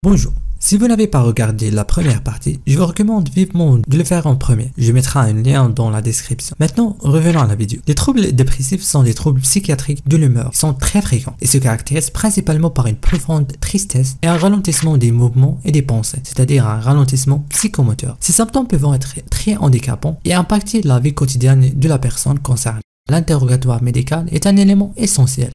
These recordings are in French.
Bonjour, si vous n'avez pas regardé la première partie, je vous recommande vivement de le faire en premier. Je mettrai un lien dans la description. Maintenant, revenons à la vidéo. Les troubles dépressifs sont des troubles psychiatriques de l'humeur qui sont très fréquents et se caractérisent principalement par une profonde tristesse et un ralentissement des mouvements et des pensées, c'est-à-dire un ralentissement psychomoteur. Ces symptômes peuvent être très handicapants et impacter la vie quotidienne de la personne concernée. L'interrogatoire médical est un élément essentiel.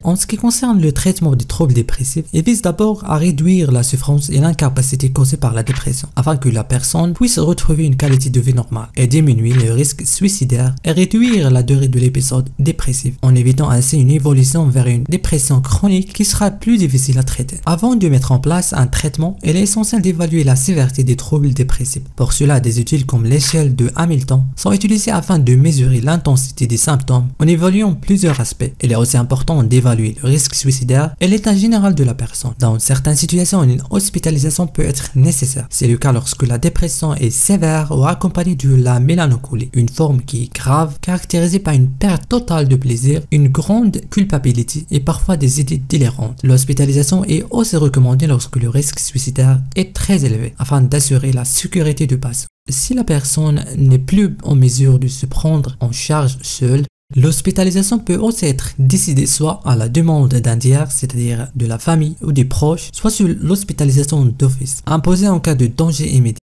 En ce qui concerne le traitement des troubles dépressifs, il vise d'abord à réduire la souffrance et l'incapacité causée par la dépression, afin que la personne puisse retrouver une qualité de vie normale et diminuer le risque suicidaire et réduire la durée de l'épisode dépressif, en évitant ainsi une évolution vers une dépression chronique qui sera plus difficile à traiter. Avant de mettre en place un traitement, il est essentiel d'évaluer la sévérité des troubles dépressifs. Pour cela, des études comme l'échelle de Hamilton sont utilisées afin de mesurer l'intensité des symptômes en évaluant plusieurs aspects. Il est aussi important d'évaluer le risque suicidaire et l'état général de la personne. Dans certaines situations, une hospitalisation peut être nécessaire. C'est le cas lorsque la dépression est sévère ou accompagnée de la mélancolie, une forme qui est grave, caractérisée par une perte totale de plaisir, une grande culpabilité et parfois des idées délirantes. L'hospitalisation est aussi recommandée lorsque le risque suicidaire est très élevé, afin d'assurer la sécurité du patient. Si la personne n'est plus en mesure de se prendre en charge seule, l'hospitalisation peut aussi être décidée soit à la demande d'un tiers, c'est-à-dire de la famille ou des proches, soit sur l'hospitalisation d'office, imposée en cas de danger immédiat.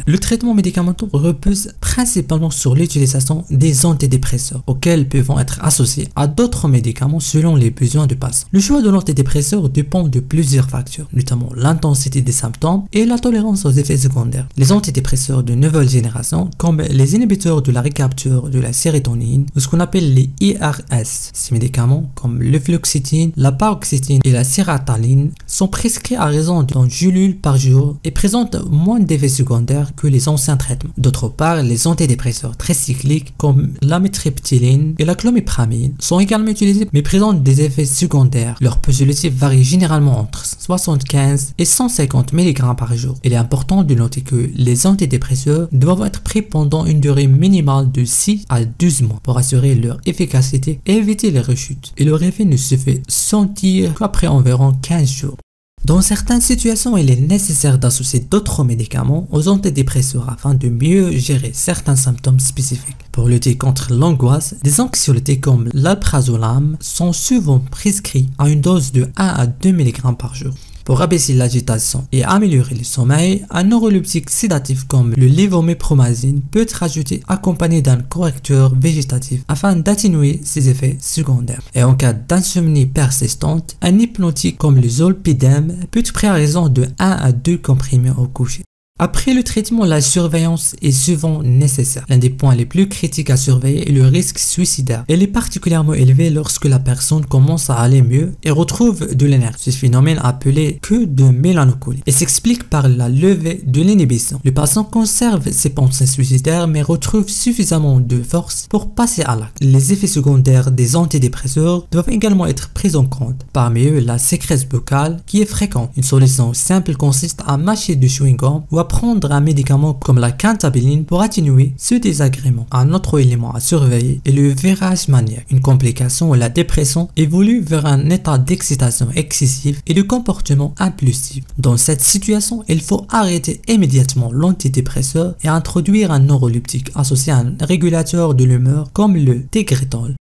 Le traitement médicamenteux repose principalement sur l'utilisation des antidépresseurs, auxquels peuvent être associés à d'autres médicaments selon les besoins du patient. Le choix de l'antidépresseur dépend de plusieurs facteurs, notamment l'intensité des symptômes et la tolérance aux effets secondaires. Les antidépresseurs de nouvelle génération, comme les inhibiteurs de la recapture de la sérotonine, ou ce qu'on appelle les IRS, ces médicaments comme le fluoxétine, la paroxétine et la sertraline, sont prescrits à raison d'une gélule par jour et présentent moins d'effets secondaires que les anciens traitements. D'autre part, les antidépresseurs très cycliques comme l'amitriptyline et la clomipramine sont également utilisés mais présentent des effets secondaires. Leur positif varie généralement entre 75 et 150 mg par jour. Il est important de noter que les antidépresseurs doivent être pris pendant une durée minimale de 6 à 12 mois pour assurer leur efficacité et éviter les rechutes. Et leur effet ne se fait sentir qu'après environ 15 jours. Dans certaines situations, il est nécessaire d'associer d'autres médicaments aux antidépresseurs afin de mieux gérer certains symptômes spécifiques. Pour lutter contre l'angoisse, des anxiolytiques comme l'alprazolam sont souvent prescrits à une dose de 1 à 2 mg par jour. Pour abaisser l'agitation et améliorer le sommeil, un neuroleptique sédatif comme le lévomépromazine peut être ajouté accompagné d'un correcteur végétatif afin d'atténuer ses effets secondaires. Et en cas d'insomnie persistante, un hypnotique comme le zolpidem peut être pris à raison de 1 à 2 comprimés au coucher. Après le traitement, la surveillance est souvent nécessaire. L'un des points les plus critiques à surveiller est le risque suicidaire. Il est particulièrement élevé lorsque la personne commence à aller mieux et retrouve de l'énergie. Ce phénomène appelé queue de mélancolie et s'explique par la levée de l'inhibition. Le patient conserve ses pensées suicidaires mais retrouve suffisamment de force pour passer à l'acte. Les effets secondaires des antidépresseurs doivent également être pris en compte. Parmi eux, la sécrète buccale qui est fréquente. Une solution simple consiste à mâcher du chewing-gum ou à prendre un médicament comme la cantabiline pour atténuer ce désagrément. Un autre élément à surveiller est le virage maniaque, une complication où la dépression évolue vers un état d'excitation excessive et de comportement impulsif. Dans cette situation, il faut arrêter immédiatement l'antidépresseur et introduire un neuroleptique associé à un régulateur de l'humeur comme le tegretol.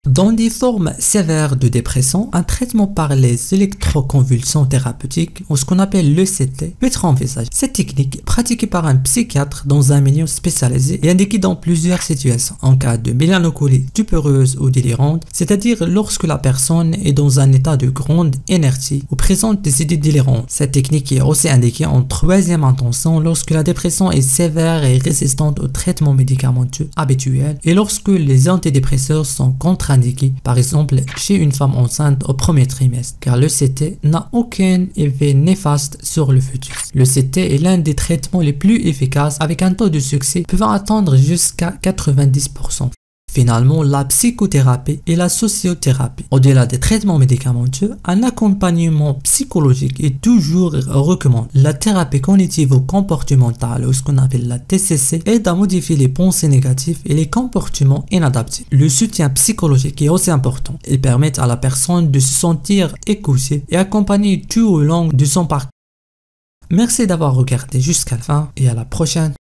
Dans des formes sévères de dépression, un traitement par les électroconvulsions thérapeutiques, ou ce qu'on appelle l'ECT, peut être envisagé. Cette technique, pratiquée par un psychiatre dans un milieu spécialisé, est indiquée dans plusieurs situations. En cas de mélancolie stupéreuse ou délirante, c'est-à-dire lorsque la personne est dans un état de grande inertie ou présente des idées délirantes. Cette technique est aussi indiquée en troisième intention lorsque la dépression est sévère et résistante au traitement médicamenteux habituel et lorsque les antidépresseurs sont contre-indiqués, par exemple chez une femme enceinte au premier trimestre, car l'ECT n'a aucun effet néfaste sur le fœtus. L'ECT est l'un des traitements les plus efficaces avec un taux de succès pouvant atteindre jusqu'à 90%. Finalement, la psychothérapie et la sociothérapie. Au-delà des traitements médicamenteux, un accompagnement psychologique est toujours recommandé. La thérapie cognitivo-comportementale, ou ce qu'on appelle la TCC, aide à modifier les pensées négatives et les comportements inadaptés. Le soutien psychologique est aussi important. Il permet à la personne de se sentir écoutée et accompagnée tout au long de son parcours. Merci d'avoir regardé jusqu'à la fin et à la prochaine.